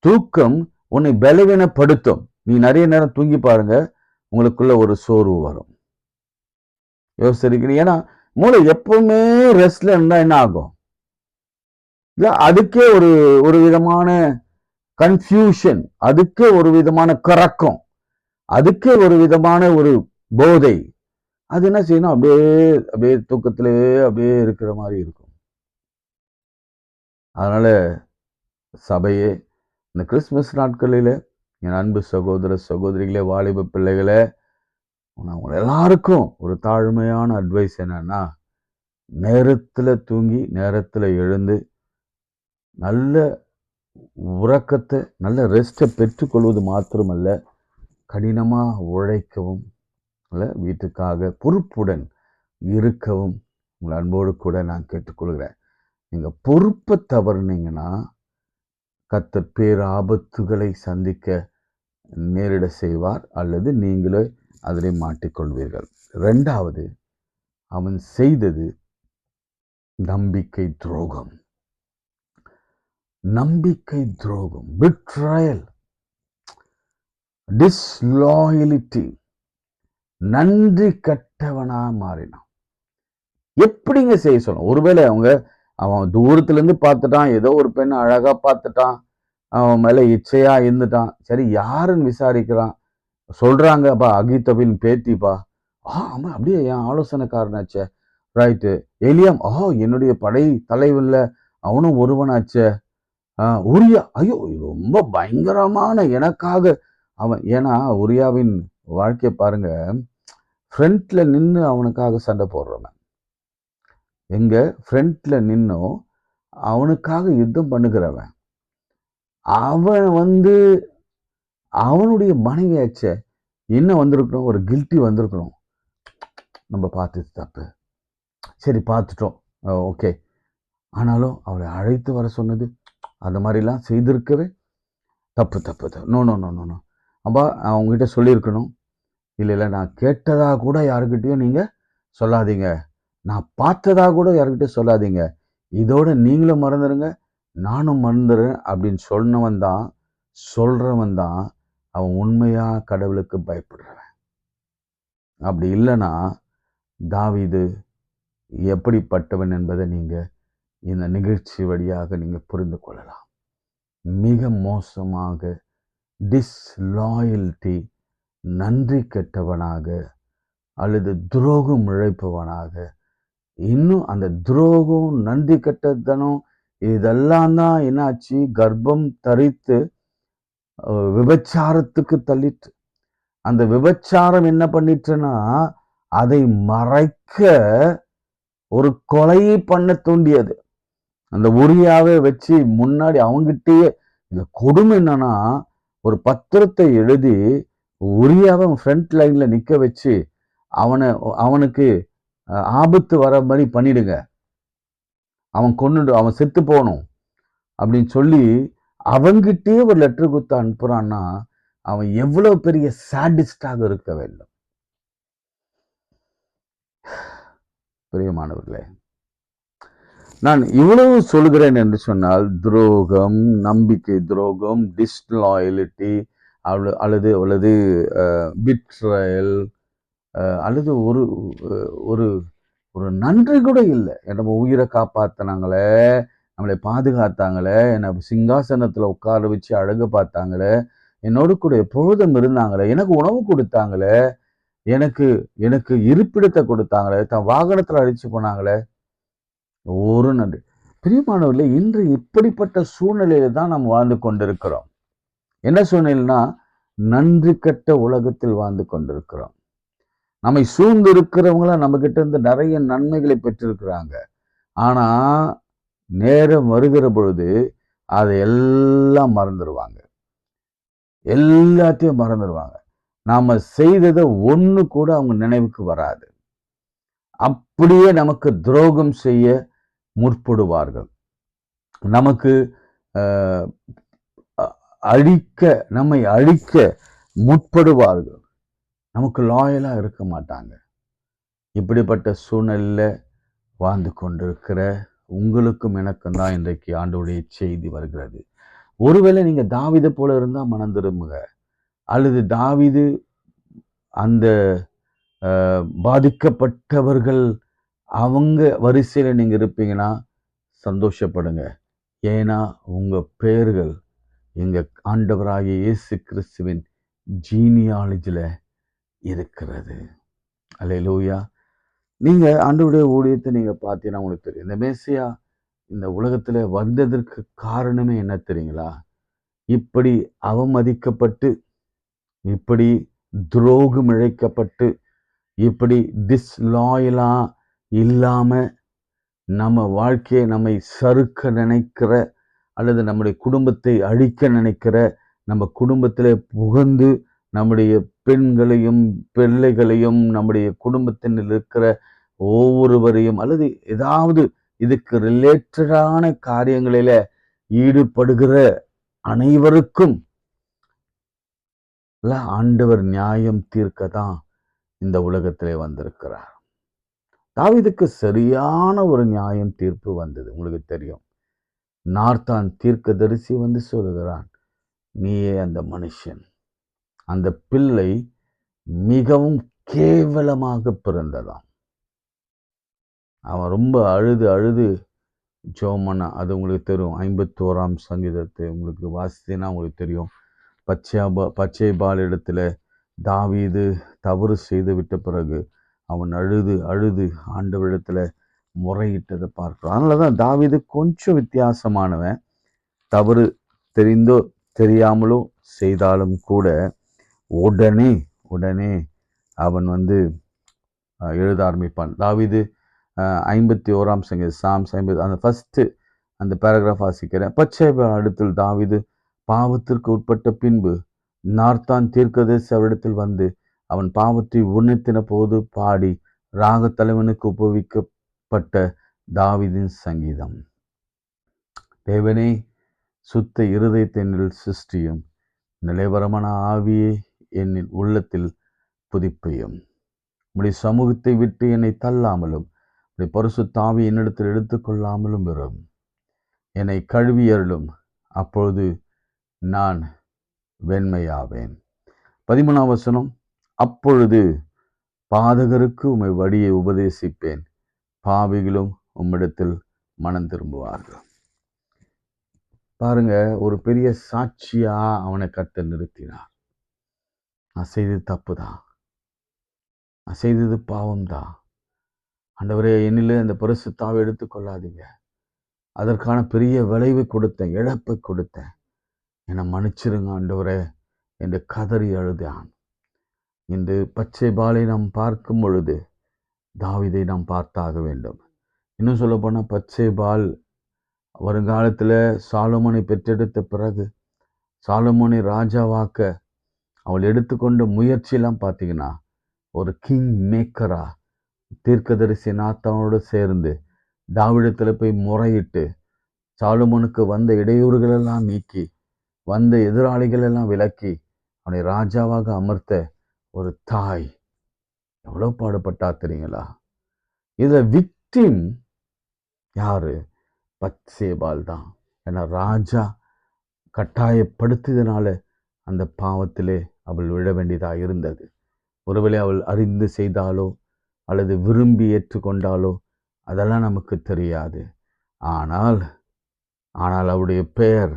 தூக்கம் உன்னை பலவீனப்படுத்தும். நீ நிறைய நேரம் தூங்கி பாருங்க, உங்களுக்குள்ள ஒரு சோர்வு வரும். யோசிக்கிறீங்க. ஏன்னா மூளை எப்பவுமே ரெஸ்ட்ல இருந்தா என்ன ஆகும்? இல்ல, அதுக்கே ஒரு விதமான கன்ஃபியூஷன், அதுக்கே ஒரு விதமான கறக்கம், அதுக்கே ஒரு விதமான ஒரு போதை. அது என்ன செய்யணும்? அப்படியே தூக்கத்திலே அப்படியே இருக்கிற மாதிரி இருக்கும். அதனால சபையே, இந்த கிறிஸ்துமஸ் நாட்களில் என் அன்பு சகோதர சகோதரிகளே, வாலிப பிள்ளைகளே, நான் உங்களை எல்லாருக்கும் ஒரு தாழ்மையான அட்வைஸ் என்னன்னா, நேரத்தில் தூங்கி நேரத்தில் எழுந்து நல்ல உறக்கத்தை, நல்ல ரெஸ்ட்டை பெற்றுக்கொள்வது மாத்திரமல்ல, கடினமாக உழைக்கவும், வீட்டுக்காக பொறுப்புடன் இருக்கவும் உங்கள் அன்போடு கூட நான் கேட்டுக்கொள்கிறேன். நீங்கள் பொறுப்பை தவறுனீங்கன்னா கர்த்தர் பேராபத்துகளை சந்திக்க நேரிட செய்வார், அல்லது நீங்களே அதிலே மாட்டிக்கொள்வீர்கள். 2வது, அவன் செய்தது நம்பிக்கை துரோகம். நம்பிக்கை துரோகம், betrayal, disloyalty, நன்றி கட்டவனா மாறினான். எப்படிங்க செய்ய சொல்லணும்? ஒருவேளை அவன் தூரத்துல இருந்து பார்த்துட்டான், ஏதோ ஒரு பெண்ணை அழகா பார்த்துட்டான், அவன் மேல இச்சையா இருந்துட்டான். சரி, யாருன்னு விசாரிக்கிறான். சொல்றாங்க, அப்பா அகித்தோப்பேலின் பேத்திப்பா. ஆமா, அப்படியே என் ஆலோசனைக்காரனாச்சே. ரைட்டு. எலியாம், என்னுடைய படை தலைவன்ல அவனும் ஒருவனாச்சே. உரியா, ஐயோ ரொம்ப பயங்கரமான எனக்காக அவன். ஏன்னா உரியாவின் வாழ்க்கையை பாருங்க, ஃப்ரண்ட்ல நின்று அவனுக்காக சண்டை போடுறவன். எங்க ஃப்ரண்ட்ல நின்னும் அவனுக்காக யுத்தம் பண்ணுகிறவன். அவன் அவனுடைய மனைவியாச்சே, என்ன வந்திருக்கணும், ஒரு கில்ட்டி வந்திருக்கணும். நம்ம பார்த்தது தப்பு, சரி பார்த்துட்டோம், ஓகே. ஆனாலும் அவளை அழைத்து வர சொன்னது, அந்த மாதிரிலாம் செய்திருக்கவே தப்பு தப்பு தப்பு. No no no no no அப்பா, அவங்ககிட்ட சொல்லியிருக்கணும். இல்லை, நான் கேட்டதாக கூட யாருக்கிட்டையும் நீங்கள் சொல்லாதீங்க, நான் பார்த்ததாக கூட யாருக்கிட்டையும் சொல்லாதீங்க, இதோட நீங்களும் மறந்துடுங்க, நானும் மறந்துடுறேன் அப்படின்னு சொல்கிறவன் தான் அவன் உண்மையாக கடவுளுக்கு பயப்படுறவன். அப்படி இல்லைன்னா தாவீது எப்படிப்பட்டவன் என்பதை நீங்கள் இந்த நிகழ்ச்சி வழியாக நீங்கள் புரிந்து கொள்ளலாம். மிக மோசமாக டிஸ்லாயல்ட்டி, நன்றி கெட்டவனாக அல்லது துரோகம் இழைப்பவனாக, இன்னும் அந்த துரோகம், நன்றி கெட்டதனம், இதெல்லாம் தான் என்னாச்சு, கர்ப்பம் தரித்து விபச்சாரத்துக்கு தள்ளிட்டு, அந்த விபச்சாரம் என்ன பண்ணிட்டுன்னா அதை மறைக்க ஒரு கொலையை பண்ண தூண்டியது. அந்த உரியாவை வச்சு முன்னாடி அவங்கிட்டயே, இந்த கொடுமை என்னன்னா, ஒரு பத்திரத்தை எழுதி உரியாவை ஃப்ரண்ட் லைன்ல நிக்க வச்சு அவனுக்கு ஆபத்து வர மாதிரி பண்ணிடுங்க, அவன் செத்து போகணும் அப்படின்னு சொல்லி அவங்கிட்டே ஒரு லெட்டர் கொடுத்து அனுப்புறான்னா அவன் எவ்வளவு பெரிய சாடிஸ்டாக இருக்க வேண்டும். பிரியமானவர்களே, நான் இவ்வளவு சொல்கிறேன் என்று சொன்னால், துரோகம், நம்பிக்கை துரோகம், டிஸ்லாயலிட்டி, அல்லது பிட்ரயல், அல்லது ஒரு ஒரு ஒரு நன்றி கூட இல்லை. நம்ம உயிரை காப்பாத்தினாங்களே, நம்மளை பாதுகாத்தாங்களே, என்னை சிங்காசனத்துல உட்கார வச்சு அழகு பார்த்தாங்களே, என்னோடு கூட எப்பொழுதும் இருந்தாங்களே, எனக்கு உணவு கொடுத்தாங்களே, எனக்கு எனக்கு இருப்பிடத்தை கொடுத்தாங்களே, தன் வாகனத்துல அழிச்சு போனாங்களே, ஒரு நன்றி. பிரியமானவர்களே, இன்று இப்படிப்பட்ட சூழ்நிலையில தான் நாம் வாழ்ந்து கொண்டிருக்கிறோம். என்ன சூழ்நிலைனா, நன்றி கட்ட உலகத்தில் வாழ்ந்து கொண்டிருக்கிறோம். நம்மை சூழ்ந்து இருக்கிறவங்கள நம்ம கிட்ட இருந்து நிறைய நன்மைகளை பெற்றிருக்கிறாங்க. ஆனா நேரம் வருகிற பொழுது அதை எல்லாம் மறந்துடுவாங்க, எல்லாத்தையும் மறந்துடுவாங்க. நாம செய்ததை ஒண்ணு கூட அவங்க நினைவுக்கு வராது. அப்படியே நமக்கு துரோகம் செய்ய முற்படுவார்கள். நமக்கு நம்மை அழிக்க முற்படுவார்கள். நமக்கு லாயலா இருக்க மாட்டாங்க. இப்படிப்பட்ட சூழ்நிலையில வாழ்ந்து கொண்டிருக்கிற உங்களுக்கும் எனக்கும் தான் இன்றைக்கு ஆண்டவருடைய செய்தி வருகிறது. ஒருவேளை நீங்க தாவீதை போல இருந்தா மனம் திரும்புங்க, அல்லது தாவீது அந்த பாதிக்கப்பட்டவர்கள் அவங்க வரிசையில நீங்க இருப்பீங்கன்னா சந்தோஷப்படுங்க. ஏன்னா உங்க பெயர்கள் எங்க ஆண்டவராகிய இயேசு கிறிஸ்துவின் ஜீனியாலஜில இருக்கிறது. அல்லேலூயா. நீங்க ஆண்டவருடைய ஊழியத்தை நீங்க பார்த்தீங்கன்னா உங்களுக்கு தெரியும், இந்த மேசியா இந்த உலகத்துல வந்ததற்கு காரணமே என்ன தெரியுங்களா? இப்படி அவமதிக்கப்பட்டு, இப்படி துரோகம் இழைக்கப்பட்டு, இப்படி டிஸ்லாயலா இல்லாம நம்ம வாழ்க்கையை நம்மை சறுக்க நினைக்கிற, அல்லது நம்முடைய குடும்பத்தை அழிக்க நினைக்கிற, நம்ம குடும்பத்திலே புகுந்து நம்முடைய பெண்களையும் பிள்ளைகளையும் நம்முடைய குடும்பத்தினில் இருக்கிற ஒவ்வொருவரையும், அல்லது ஏதாவது இதுக்கு ரிலேட்டடான காரியங்களில ஈடுபடுகிற அனைவருக்கும் ஆண்டவர் நியாயம் தீர்க்க தான் இந்த உலகத்திலே வந்திருக்கிறார். தாவீதுக்கு சரியான ஒரு நியாயம் தீர்ப்பு வந்தது. உங்களுக்கு தெரியும், நார்த்தான் தீர்க்கதரிசி வந்து சொல்லுகிறான், நீயே அந்த மனுஷன். அந்த பிள்ளை மிகவும் கேவலமாக பிறந்ததாம். அவன் ரொம்ப அழுது அழுது ஜோமனா, அது உங்களுக்கு தெரியும். 51ஆம் சங்கீதத்தை உங்களுக்கு வாசித்தீங்கன்னா உங்களுக்கு தெரியும். பச்சைபால் இடத்துல தாவீது தவறு செய்து விட்ட பிறகு அவன் அழுது அழுது ஆண்டவரிடத்துல முறையிட்டதை பார்க்கிறோம். அதனாலதான் தாவீது கொஞ்சம் வித்தியாசமானவன். தவறு தெரிந்தோ தெரியாமலோ செய்தாலும் கூட உடனே அவன் வந்து எழுத ஆரம்பிப்பான். தாவீது 51ஆம் சங்கீதம், சாம்ஸ் 50, அந்த ஃபர்ஸ்ட் அந்த பேராகிராஃப் வாசிக்கிறேன். பச்சைபால் இடத்தில் தாவீது பாவத்திற்கு உட்பட்ட பின்பு நார்த்தான் தீர்க்கதரிசி அவரிடத்தில் வந்து அவன் பாவத்தை உணர்த்தின போது பாடி ராக தலைவனுக்கு உபவிக்கப்பட்ட தாவீதின் சங்கீதம். தேவனே, சுத்த இருதயத்தினில் சிருஷ்டியும், நிலைவரமான ஆவியே என்னின் உள்ளத்தில் புதுப்பியும். உம்முடைய சமூகத்தை விட்டு என்னை தள்ளாமலும் உம்முடைய பரிசுத்த ஆவியை என்னிடத்தில் எடுத்துக்கொள்ளாமலும் வரும். என்னை கழுவியருளும், அப்பொழுது நான் வெண்மையாவேன். 13ஆம் வசனம், அப்பொழுது பாதகருக்கு உம்மை வழியை உபதேசிப்பேன், பாவிகளும் உம்மிடத்தில் மனம் திரும்புவார்கள். பாருங்க, ஒரு பெரிய சாட்சியா அவனை கர்த்தர் நிறுத்தினார். நான் செய்தது தப்புதான், நான் செய்தது பாவம்தான். ஆண்டவரே, என்னிலே அந்த பரிசுத்த ஆவியை எடுத்துக்கொள்ளாதீங்க. அதற்கான பெரிய விளைவை கொடுத்தேன், இழப்பை கொடுத்தேன், என்னை மன்னிச்சிருங்க ஆண்டவரே என்று கதறி அழுதான். இன்று பச்சைபாலை நாம் பார்க்கும் பொழுது தாவீதை நாம் பார்த்தாக வேண்டும். இன்னும் சொல்ல போனால், பச்சைபால் வருங்காலத்தில் சாலமோனை பெற்றெடுத்த பிறகு சாலமோனை ராஜாவாக்க அவள் எடுத்துக்கொண்ட முயற்சியெல்லாம் பார்த்தீங்கன்னா, ஒரு கிங் மேக்கரா தீர்க்கதரிசி நாத்தானோடு சேர்ந்து தாவீதிடத்தில் போய் முறையிட்டு சாலமோனுக்கு வந்த இடையூறுகளெல்லாம் நீக்கி, வந்த எதிராளிகள் எல்லாம் விலக்கி அவனை ராஜாவாக அமர்த்த ஒரு தாய் எவ்வளோ பாடுபட்டா தெரியுங்களா? இதுல விக்டிம் யாரு? பத்சேபால் தான். ஏன்னா ராஜா கட்டாயப்படுத்தியதுனால அந்த பாவத்திலே அவள் விழ வேண்டியதாக இருந்தது. ஒருவேளை அவள் அறிந்து செய்தாலோ அல்லது விரும்பி ஏற்றுக்கொண்டாலோ அதெல்லாம் நமக்கு தெரியாது. ஆனால் அவருடைய பெயர்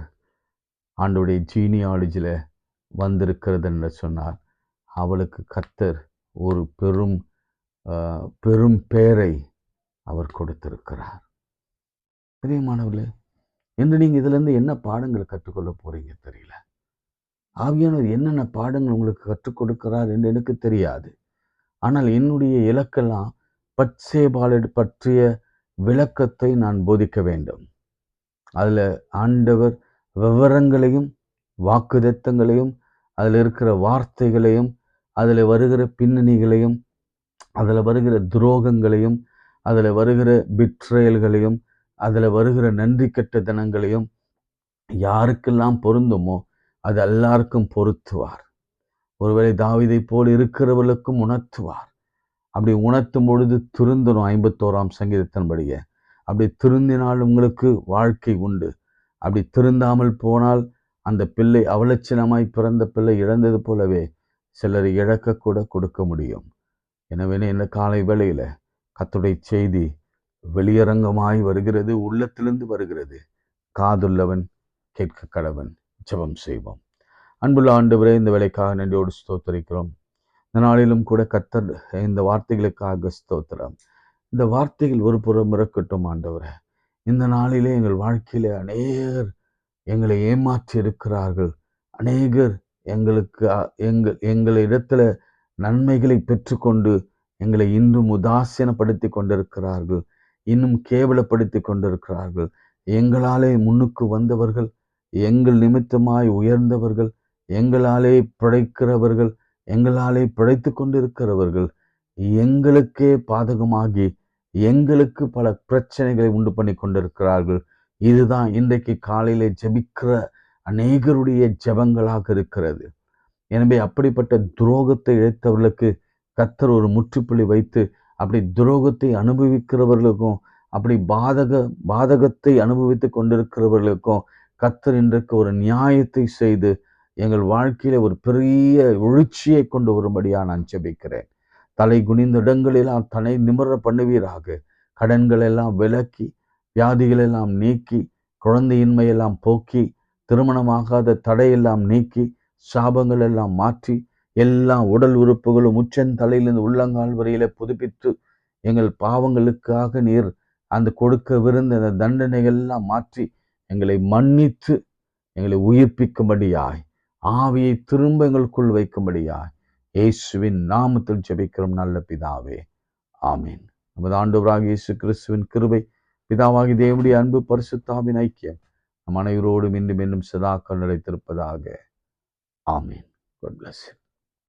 ஆண்டவருடைய ஜீனியாலஜியில் வந்திருக்கிறது என்று சொன்னார். அவளுக்கு கர்த்தர் ஒரு பெரும் பெயரை அவர் கொடுத்திருக்கிறார். பிரியமானவர்களே, என்று நீங்கள் இதிலிருந்து என்ன பாடங்கள் கற்றுக்கொள்ள போறீங்க தெரியல. ஆவியானவர் என்னென்ன பாடங்கள் உங்களுக்கு கற்றுக் கொடுக்கிறார் என்று எனக்கு தெரியாது. ஆனால் என்னுடைய இலக்கெல்லாம் பத்சேபாலை பற்றிய விளக்கத்தை நான் போதிக்க வேண்டும். அதில் ஆண்டவர் விவரங்களையும் வாக்குதத்தங்களையும் அதில் இருக்கிற வார்த்தைகளையும் அதில் வருகிற பின்னணிகளையும் அதில் வருகிற துரோகங்களையும் அதில் வருகிற பிட்ரயல்களையும் அதில் வருகிற நன்றி கெட்ட தினங்களையும் யாருக்கெல்லாம் பொருந்துமோ அது எல்லாருக்கும் பொருத்துவார். ஒருவேளை தாவீதை போல் இருக்கிறவர்களுக்கும் உணர்த்துவார். அப்படி உணர்த்தும் பொழுது திருந்தணும். 51ஆம் சங்கீதத்தின்படியே அப்படி திருந்தினால் உங்களுக்கு வாழ்க்கை உண்டு. அப்படி திருந்தாமல் போனால் அந்த பிள்ளை அவலட்சணமாய் பிறந்த பிள்ளை இழந்தது போலவே சிலர் இழக்க கூட கொடுக்க முடியும். எனவே இந்த காலை வேளையில கர்த்தருடைய செய்தி வெளியரங்கமாய் வருகிறது, உள்ளத்திலிருந்து வருகிறது. காதுள்ளவன் கேட்க கடவன். ஜெபம் செய்வோம். அன்புள்ள ஆண்டவரே, இந்த வேலைக்காக நன்றியோடு ஸ்தோத்திரிக்கிறோம். இந்த நாளிலும் கூட கர்த்தர் இந்த வார்த்தைகளுக்காக ஸ்தோத்திரம். இந்த வார்த்தைகள் ஒரு புறம் இருக்கட்டும் ஆண்டவரே. இந்த நாளிலே எங்கள் வாழ்க்கையிலே அநேகர் எங்களை ஏமாற்றி இருக்கிறார்கள். அநேகர் எங்களுக்கு எங்களிடத்துல நன்மைகளை பெற்றுக்கொண்டு எங்களை இன்னும் உதாசீனப்படுத்தி கொண்டிருக்கிறார்கள், இன்னும் கேவலப்படுத்தி கொண்டிருக்கிறார்கள். எங்களாலே முன்னுக்கு வந்தவர்கள், எங்கள் நிமித்தமாய் உயர்ந்தவர்கள், எங்களாலே பிழைக்கிறவர்கள், எங்களாலே பிழைத்து கொண்டிருக்கிறவர்கள் எங்களுக்கே பாதகமாகி எங்களுக்கு பல பிரச்சனைகளை உண்டு பண்ணி கொண்டிருக்கிறார்கள். இதுதான் இன்றைக்கு காலையிலே ஜெபிக்கிற அநேகருடைய ஜெபங்களாக இருக்கிறது. எனவே அப்படிப்பட்ட துரோகத்தை இழைத்தவர்களுக்கு கர்த்தர் ஒரு முற்றுப்புள்ளி வைத்து, அப்படி துரோகத்தை அனுபவிக்கிறவர்களுக்கும், அப்படி பாதகத்தை அனுபவித்து கொண்டிருக்கிறவர்களுக்கும் கர்த்தர் இன்றைக்கு ஒரு நியாயத்தை செய்து எங்கள் வாழ்க்கையில ஒரு பெரிய எழுச்சியை கொண்டு வரும்படியா நான் ஜெபிக்கிறேன். தலை குனிந்த இடங்களெல்லாம் தலை நிமிர பண்ணுவீராக. கடன்கள் எல்லாம் விலக்கி, வியாதிகள் எல்லாம் நீக்கி, குழந்தையின்மையெல்லாம் போக்கி, திருமணமாகாத தடையெல்லாம் நீக்கி, சாபங்கள் எல்லாம் மாற்றி, எல்லா உடல் உறுப்புகளும் உச்சந்தலையிலிருந்து உள்ளங்கால் வரையில புதுப்பித்து, எங்கள் பாவங்களுக்காக நீர் அந்த கொடுக்கவிருந்த அந்த தண்டனைகள் எல்லாம் மாற்றி எங்களை மன்னித்து எங்களை உயிர்ப்பிக்கும்படியாய், ஆவியை திரும்ப எங்களுக்குள் வைக்கும்படியாய் இயேசுவின் நாமத்தில் ஜெபிக்கிறோம் நல்ல பிதாவே, ஆமீன். நமது ஆண்டவராகிய இயேசு கிறிஸ்துவின் கிருபை, பிதாவாகி தேவனுடைய அன்பு, பரிசுத்தாவின் ஐக்கியம் நம் அனைவரோடும் இன்னும் சதாக்கள் நிலைத்திருப்பதாக. ஆமீன். God bless you.